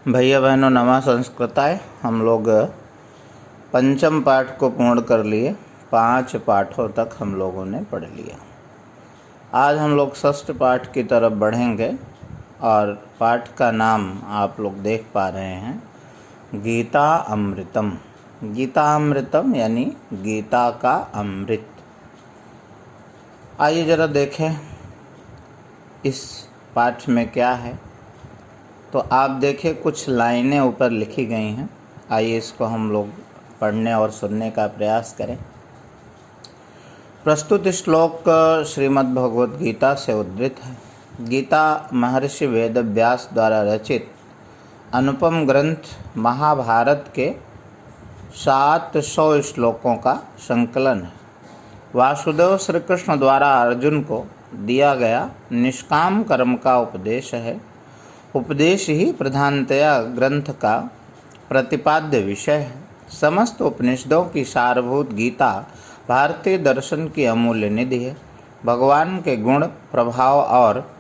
भैया बहनों नमः संस्कृताय। हम लोग पंचम पाठ को पूर्ण कर लिए। 5 पाठों तक हम लोगों ने पढ़ लिया। आज हम लोग षष्ठ पाठ की तरफ बढ़ेंगे और पाठ का नाम आप लोग देख पा रहे हैं, गीता अमृतम। गीता अमृतम यानी गीता का अमृत। आइए ज़रा देखें इस पाठ में क्या है। तो आप देखिए कुछ लाइनें ऊपर लिखी गई हैं। आइए इसको हम लोग पढ़ने और सुनने का प्रयास करें। प्रस्तुत श्लोक श्रीमद् भगवद गीता से उद्धृत है। गीता महर्षि वेदव्यास द्वारा रचित अनुपम ग्रंथ महाभारत के 700 श्लोकों का संकलन है। वासुदेव श्री कृष्ण द्वारा अर्जुन को दिया गया निष्काम कर्म का उपदेश है। उपदेश ही प्रधानतया ग्रंथ का प्रतिपाद्य विषय है। समस्त उपनिषदों की सारभूत गीता भारतीय दर्शन की अमूल्य निधि है। भगवान के गुण, प्रभाव और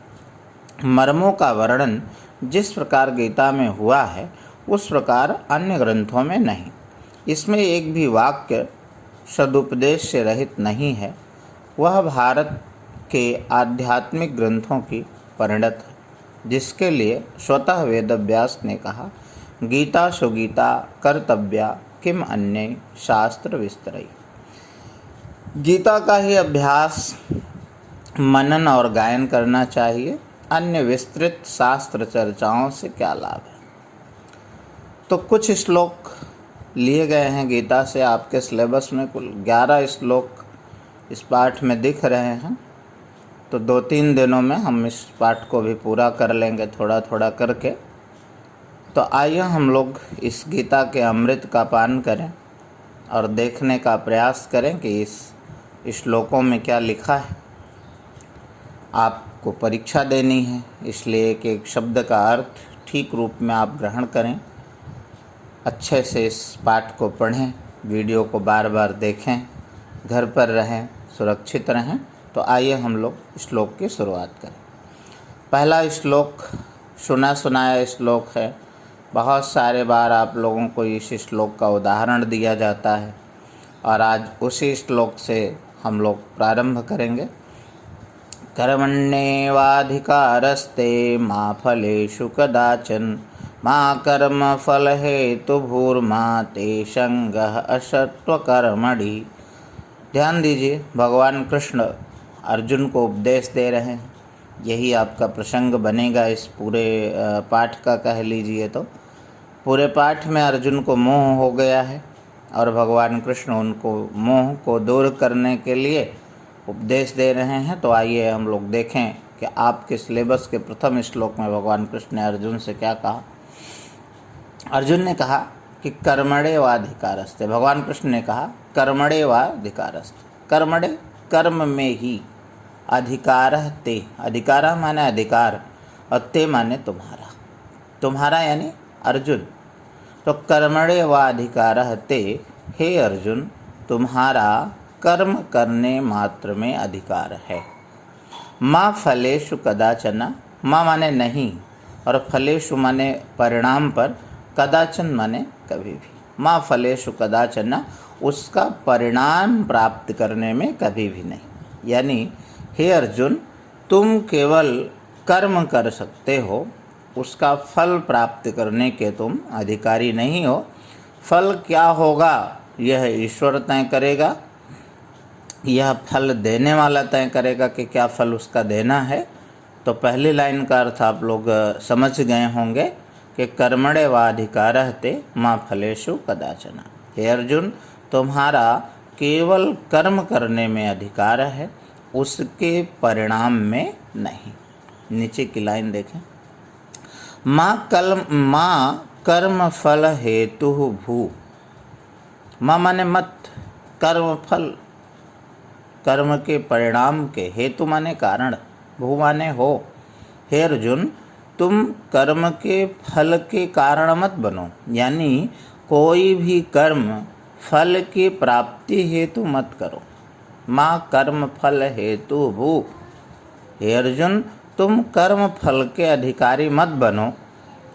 मर्मों का वर्णन जिस प्रकार गीता में हुआ है उस प्रकार अन्य ग्रंथों में नहीं। इसमें एक भी वाक्य सदुपदेश से रहित नहीं है। वह भारत के आध्यात्मिक ग्रंथों की परिणत है, जिसके लिए स्वतः वेदव्यास ने कहा, गीता सुगीता कर्तव्या किम अन्य शास्त्र विस्तरई। गीता का ही अभ्यास, मनन और गायन करना चाहिए। अन्य विस्तृत शास्त्र चर्चाओं से क्या लाभ है। तो कुछ श्लोक लिए गए हैं गीता से। आपके सिलेबस में कुल 11 श्लोक इस पाठ में दिख रहे हैं। तो 2-3 दिनों में हम इस पाठ को भी पूरा कर लेंगे, थोड़ा थोड़ा करके। तो आइए हम लोग इस गीता के अमृत का पान करें और देखने का प्रयास करें कि इस श्लोकों में क्या लिखा है। आपको परीक्षा देनी है, इसलिए कि एक शब्द का अर्थ ठीक रूप में आप ग्रहण करें। अच्छे से इस पाठ को पढ़ें, वीडियो को बार बार देखें, घर पर रहें, सुरक्षित रहें। तो आइए हम लोग श्लोक की शुरुआत करें। पहला श्लोक सुना सुनाया श्लोक है। बहुत सारे बार आप लोगों को इस श्लोक का उदाहरण दिया जाता है और आज उसी श्लोक से हम लोग प्रारंभ करेंगे। कर्मण्येवाधिकारस्ते मा फलेषु कदाचन मा कर्म फल हेतुर्मा ते संगः असत्वकर्मणि। ध्यान दीजिए, भगवान कृष्ण अर्जुन को उपदेश दे रहे हैं। यही आपका प्रसंग बनेगा इस पूरे पाठ का, कह लीजिए। तो पूरे पाठ में अर्जुन को मोह हो गया है और भगवान कृष्ण उनको मोह को दूर करने के लिए उपदेश दे रहे हैं। तो आइए हम लोग देखें कि आपके सिलेबस के प्रथम श्लोक में भगवान कृष्ण ने अर्जुन से क्या कहा। अर्जुन ने कहा कि कर्मणे वाधिकारस्ते। भगवान कृष्ण ने कहा कर्मणे वाधिकारस्ते। कर्मणे कर्म में ही, अधिकार ते, अधिकार माने अधिकार और ते माने तुम्हारा। तुम्हारा यानी अर्जुन। तो कर्मणे वाधिकार ते, हे अर्जुन तुम्हारा कर्म करने मात्र में अधिकार है। माँ फलेषु कदाचन, माँ माने नहीं और फलेषु माने परिणाम पर, कदाचन माने कभी भी। माँ फलेषु कदाचन, उसका परिणाम प्राप्त करने में कभी भी नहीं। यानी हे अर्जुन, तुम केवल कर्म कर सकते हो, उसका फल प्राप्त करने के तुम अधिकारी नहीं हो। फल क्या होगा यह ईश्वर तय करेगा, यह फल देने वाला तय करेगा कि क्या फल उसका देना है। तो पहली लाइन का अर्थ आप लोग समझ गए होंगे कि कर्मणे वाधिकारः ते मा फलेषु कदाचन। हे अर्जुन, तुम्हारा केवल कर्म करने में अधिकार है, उसके परिणाम में नहीं। नीचे की लाइन देखें। माँ कर्म फल हेतु भू। माँ माने मत, कर्म फल, कर्म के परिणाम के, हेतु माने कारण, भू माने हो। हे अर्जुन, तुम कर्म के फल के कारण मत बनो। यानी कोई भी कर्म फल की प्राप्ति हेतु मत करो। माँ कर्म फल हेतु भू। हे अर्जुन, तुम कर्म फल के अधिकारी मत बनो,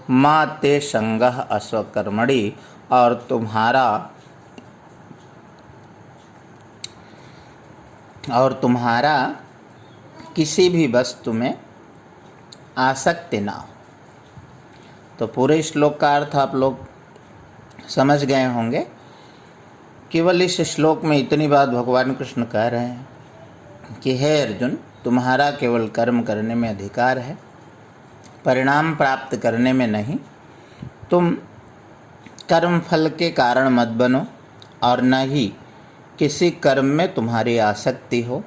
मा ते संगः अस्वकर्मणि, और तुम्हारा किसी भी वस्तु में आसक्ति ना हो। तो पूरे श्लोक का अर्थ आप लोग समझ गए होंगे। केवल इस श्लोक में इतनी बात भगवान कृष्ण कह रहे हैं कि हे अर्जुन, तुम्हारा केवल कर्म करने में अधिकार है, परिणाम प्राप्त करने में नहीं। तुम कर्म फल के कारण मत बनो और न ही किसी कर्म में तुम्हारी आसक्ति हो।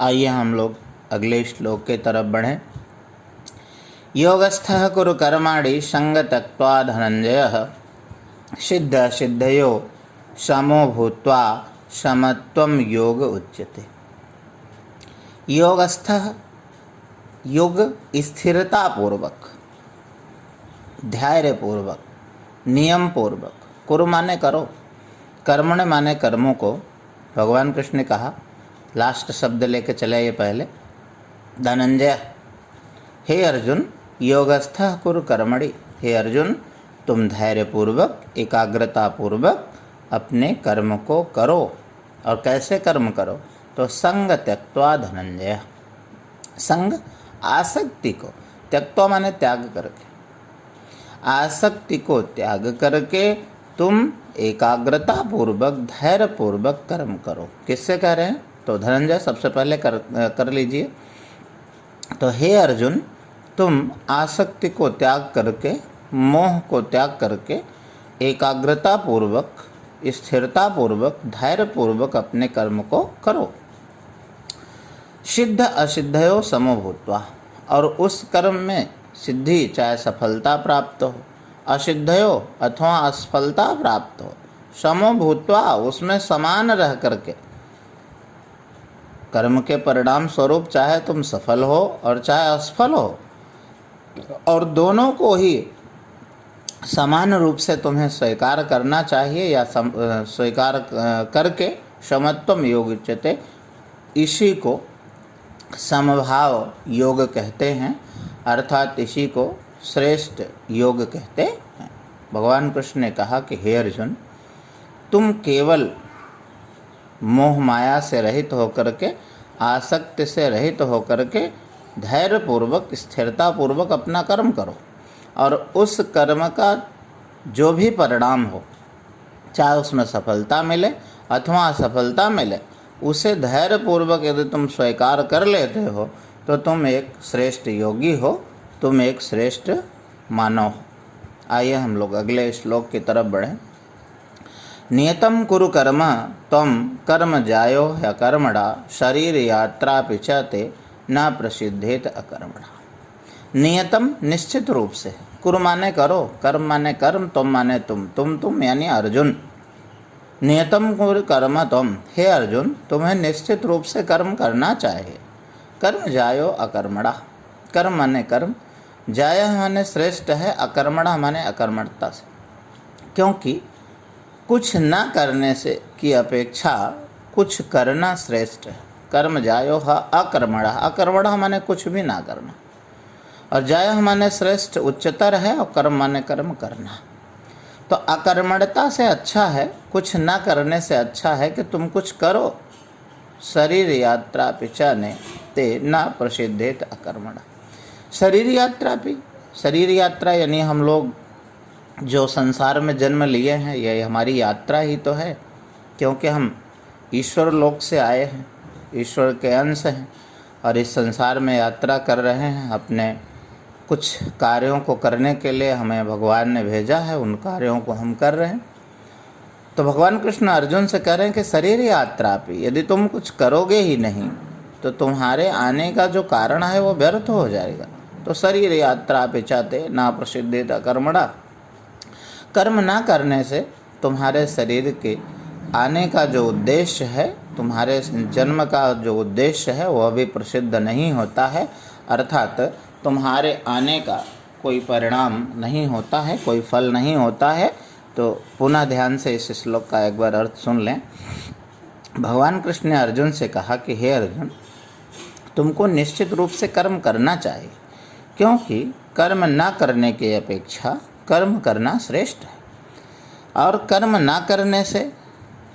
आइए हम लोग अगले श्लोक के तरफ बढ़ें। योगस्थः कुरु कर्माणि संग त्यक्त्वा धनंजयः सिद्ध सिद्धयो समो भूत्वा समत्वं योग उच्यते। योगस्थः, योग स्थिरता पूर्वक, धैर्य पूर्वक, नियम पूर्वक, कुरु माने करो, कर्मण माने कर्मों को। भगवान कृष्ण ने कहा, लास्ट शब्द लेके चले ये पहले, धनंजय, हे अर्जुन, योगस्थः कुरु कर्मणि, हे अर्जुन तुम धैर्य पूर्वक, एकाग्रता पूर्वक अपने कर्म को करो। और कैसे कर्म करो? तो संग त्यक्त्वा धनंजय, संग आसक्ति को, त्यक्त्वा माने त्याग करके, आसक्ति को त्याग करके तुम एकाग्रता पूर्वक, धैर्य पूर्वक कर्म करो। किससे कह रहे हैं? तो धनंजय सबसे पहले कर लीजिए। तो हे अर्जुन, तुम आसक्ति को त्याग करके, मोह को त्याग करके, एकाग्रता पूर्वक, स्थिरता पूर्वक, धैर्य पूर्वक अपने कर्म को करो। सिद्ध असिद्धयो समो भूत्वा, और उस कर्म में सिद्धि चाहे सफलता प्राप्त हो, असिद्धयो अथवा असफलता प्राप्त हो, समो भूत्वा उसमें समान रह करके, कर्म के परिणाम स्वरूप चाहे तुम सफल हो और चाहे असफल हो, और दोनों को ही समान रूप से तुम्हें स्वीकार करना चाहिए या स्वीकार करके समत्वम योग उच्यते, इसी को समभाव योग कहते हैं, अर्थात इसी को श्रेष्ठ योग कहते हैं। भगवान कृष्ण ने कहा कि हे अर्जुन, तुम केवल मोह माया से रहित होकर के, आसक्ति से रहित होकर के, धैर्य पूर्वक, स्थिरता पूर्वक अपना कर्म करो, और उस कर्म का जो भी परिणाम हो, चाहे उसमें सफलता मिले अथवा असफलता मिले, उसे धैर्य पूर्वक यदि तुम स्वीकार कर लेते हो तो तुम एक श्रेष्ठ योगी हो, तुम एक श्रेष्ठ मानव हो। आइए हम लोग अगले श्लोक की तरफ बढ़ें। नियतम कुरु कर्म त्वं कर्म जायो ह्यकर्मणा शरीर यात्रा पिचते न प्रसिद्धेत अकर्मणा। नियतम निश्चित रूप से, कुरु माने करो, कर्म माने कर्म, तुम माने तुम यानी अर्जुन। नियतम कुरु कर्म त्वं, हे अर्जुन तुम्हें निश्चित रूप से कर्म करना चाहिए। कर्म जायो अकर्मणा, कर्म माने कर्म, जाय माने श्रेष्ठ है, अकर्मणा माने अकर्मणता से, क्योंकि कुछ न करने से की अपेक्षा कुछ करना श्रेष्ठ है। कर्म जायो अकर्मणा, अकर्मणा माने कुछ भी ना करना, और जाय माने श्रेष्ठ, उच्चतर है, और कर्म माने कर्म करना। तो अकर्मणता से अच्छा है, कुछ न करने से अच्छा है कि तुम कुछ करो। शरीर यात्रा पिचाने ते न प्रसिद्धेत अकर्मणा। शरीर यात्रा भी, शरीर यात्रा यानी हम लोग जो संसार में जन्म लिए हैं, यह हमारी यात्रा ही तो है, क्योंकि हम ईश्वर लोक से आए हैं, ईश्वर के अंश हैं, और इस संसार में यात्रा कर रहे हैं। अपने कुछ कार्यों को करने के लिए हमें भगवान ने भेजा है, उन कार्यों को हम कर रहे हैं। तो भगवान कृष्ण अर्जुन से कह रहे हैं कि शरीर यात्रा भी, यदि तुम कुछ करोगे ही नहीं तो तुम्हारे आने का जो कारण है वो व्यर्थ हो जाएगा। तो शरीर यात्रा पे चाहते ना प्रसिद्ध कर्मणा, कर्म ना करने से तुम्हारे शरीर के आने का जो उद्देश्य है, तुम्हारे जन्म का जो उद्देश्य है वह भी प्रसिद्ध नहीं होता है, अर्थात तुम्हारे आने का कोई परिणाम नहीं होता है, कोई फल नहीं होता है। तो पुनः ध्यान से इस श्लोक का एक बार अर्थ सुन लें। भगवान कृष्ण ने अर्जुन से कहा कि हे अर्जुन, तुमको निश्चित रूप से कर्म करना चाहिए, क्योंकि कर्म न करने की अपेक्षा कर्म करना श्रेष्ठ है। और कर्म न करने से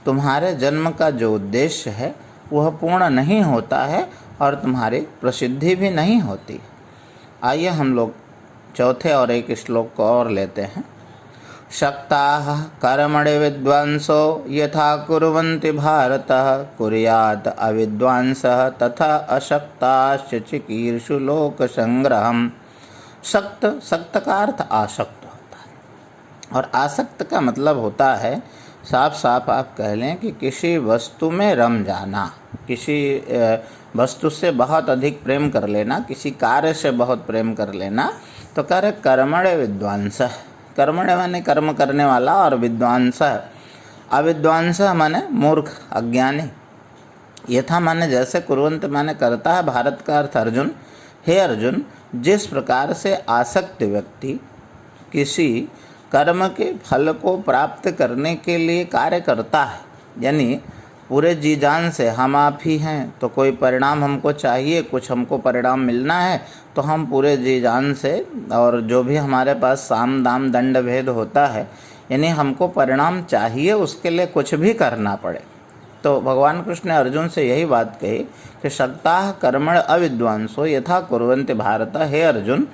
तुम्हारे जन्म का जो उद्देश्य है वह पूर्ण नहीं होता है और तुम्हारी प्रसिद्धि भी नहीं होती। आइए हम लोग चौथे और एक श्लोक को और लेते हैं। शक्ताः कर्मणि विद्वांसो यथा कुर्वन्ति भारत कुर्यात् अविद्वांसः तथा अशक्ताश्च चिकीर्षु लोक संग्रहम्। शक्त का अर्थ आसक्त होता है, और आसक्त का मतलब होता है, साफ साफ आप कह लें कि किसी वस्तु में रम जाना, किसी वस्तु से बहुत अधिक प्रेम कर लेना, किसी कार्य से बहुत प्रेम कर लेना। तो कह रहे कर्मण्य विद्वांस, कर्मण्य माने कर्म करने वाला, और विद्वांस अविद्वांस माने मूर्ख अज्ञानी। यथा माने जैसे, कुर्वंत माने करता है, भारत का अर्थ अर्जुन। हे अर्जुन, जिस प्रकार से आसक्त व्यक्ति किसी कर्म के फल को प्राप्त करने के लिए कार्य करता है, यानी पूरे जी जान से हम आप ही हैं तो कोई परिणाम हमको चाहिए, कुछ हमको परिणाम मिलना है तो हम पूरे जी जान से, और जो भी हमारे पास साम दाम दंड भेद होता है, यानी हमको परिणाम चाहिए, उसके लिए कुछ भी करना पड़े। तो भगवान कृष्ण ने अर्जुन से यही बात कही कि शक्ताः कर्मण अविद्वांसो यथा कुर्वन्ति भारत। हे अर्जुन,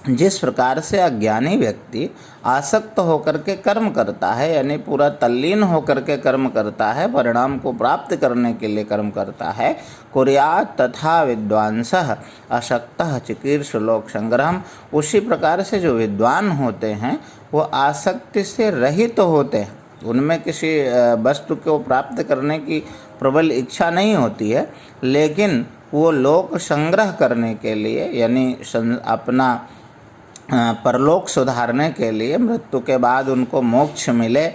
जिस प्रकार से अज्ञानी व्यक्ति आसक्त होकर के कर्म करता है, यानी पूरा तल्लीन होकर के कर्म करता है, परिणाम को प्राप्त करने के लिए कर्म करता है, कुर्यात् तथा विद्वांसः अशक्तः चिकीर्षु लोक संग्रहम्। उसी प्रकार से जो विद्वान होते हैं वो आसक्ति से रहित होते हैं, उनमें किसी वस्तु को प्राप्त करने की प्रबल इच्छा नहीं होती है, लेकिन वो लोक संग्रह करने के लिए, यानी अपना परलोक सुधारने के लिए, मृत्यु के बाद उनको मोक्ष मिले,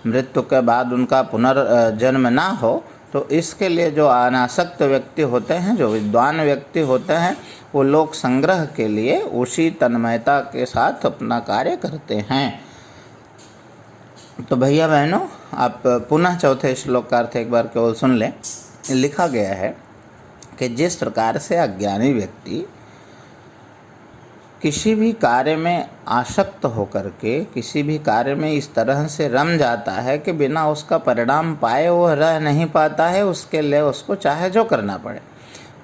मृत्यु के बाद उनका पुनर्जन्म ना हो, तो इसके लिए जो अनासक्त व्यक्ति होते हैं, जो विद्वान व्यक्ति होते हैं, वो लोक संग्रह के लिए उसी तन्मयता के साथ अपना कार्य करते हैं। तो भैया बहनों, आप पुनः चौथे श्लोक का अर्थ एक बार केवल सुन लें। लिखा गया है कि जिस प्रकार से अज्ञानी व्यक्ति किसी भी कार्य में आसक्त होकर के किसी भी कार्य में इस तरह से रम जाता है कि बिना उसका परिणाम पाए वह रह नहीं पाता है, उसके लिए उसको चाहे जो करना पड़े।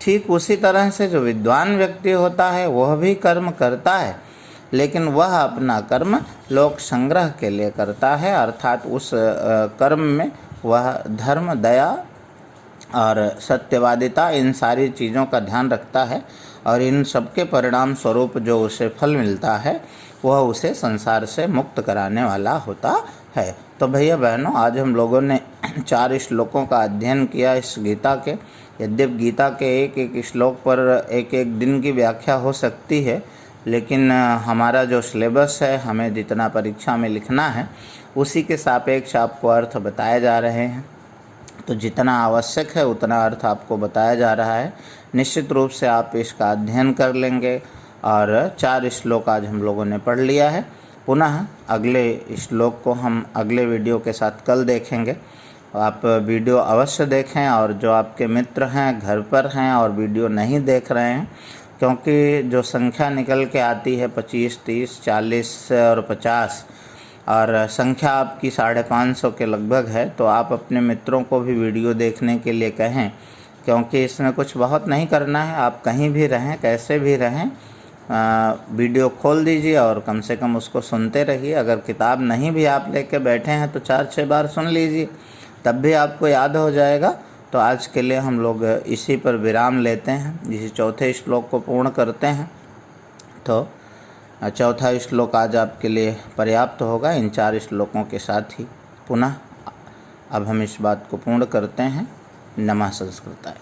ठीक उसी तरह से जो विद्वान व्यक्ति होता है वह भी कर्म करता है, लेकिन वह अपना कर्म लोक संग्रह के लिए करता है, अर्थात उस कर्म में वह धर्म, दया और सत्यवादिता, इन सारी चीज़ों का ध्यान रखता है, और इन सबके परिणाम स्वरूप जो उसे फल मिलता है वह उसे संसार से मुक्त कराने वाला होता है। तो भैया बहनों, आज हम लोगों ने 4 श्लोकों का अध्ययन किया इस गीता के। यद्यपि गीता के एक एक श्लोक पर एक एक दिन की व्याख्या हो सकती है, लेकिन हमारा जो सिलेबस है, हमें जितना परीक्षा में लिखना है उसी के सापेक्ष आपको अर्थ बताए जा रहे हैं। तो जितना आवश्यक है उतना अर्थ आपको बताया जा रहा है। निश्चित रूप से आप इसका अध्ययन कर लेंगे। और 4 श्लोक आज हम लोगों ने पढ़ लिया है। पुनः अगले श्लोक को हम अगले वीडियो के साथ कल देखेंगे। आप वीडियो अवश्य देखें, और जो आपके मित्र हैं, घर पर हैं और वीडियो नहीं देख रहे हैं, क्योंकि जो संख्या निकल के आती है 25, 30, 40 और 50, और संख्या आपकी 550 के लगभग है, तो आप अपने मित्रों को भी वीडियो देखने के लिए कहें, क्योंकि इसमें कुछ बहुत नहीं करना है। आप कहीं भी रहें, कैसे भी रहें, वीडियो खोल दीजिए और कम से कम उसको सुनते रहिए। अगर किताब नहीं भी आप लेके बैठे हैं तो 4-6 बार सुन लीजिए, तब भी आपको याद हो जाएगा। तो आज के लिए हम लोग इसी पर विराम लेते हैं, इसी चौथे श्लोक को पूर्ण करते हैं। तो चौथा श्लोक आज आपके लिए पर्याप्त होगा। इन 4 श्लोकों के साथ ही पुनः अब हम इस बात को पूर्ण करते हैं। नमः संस्कृताय।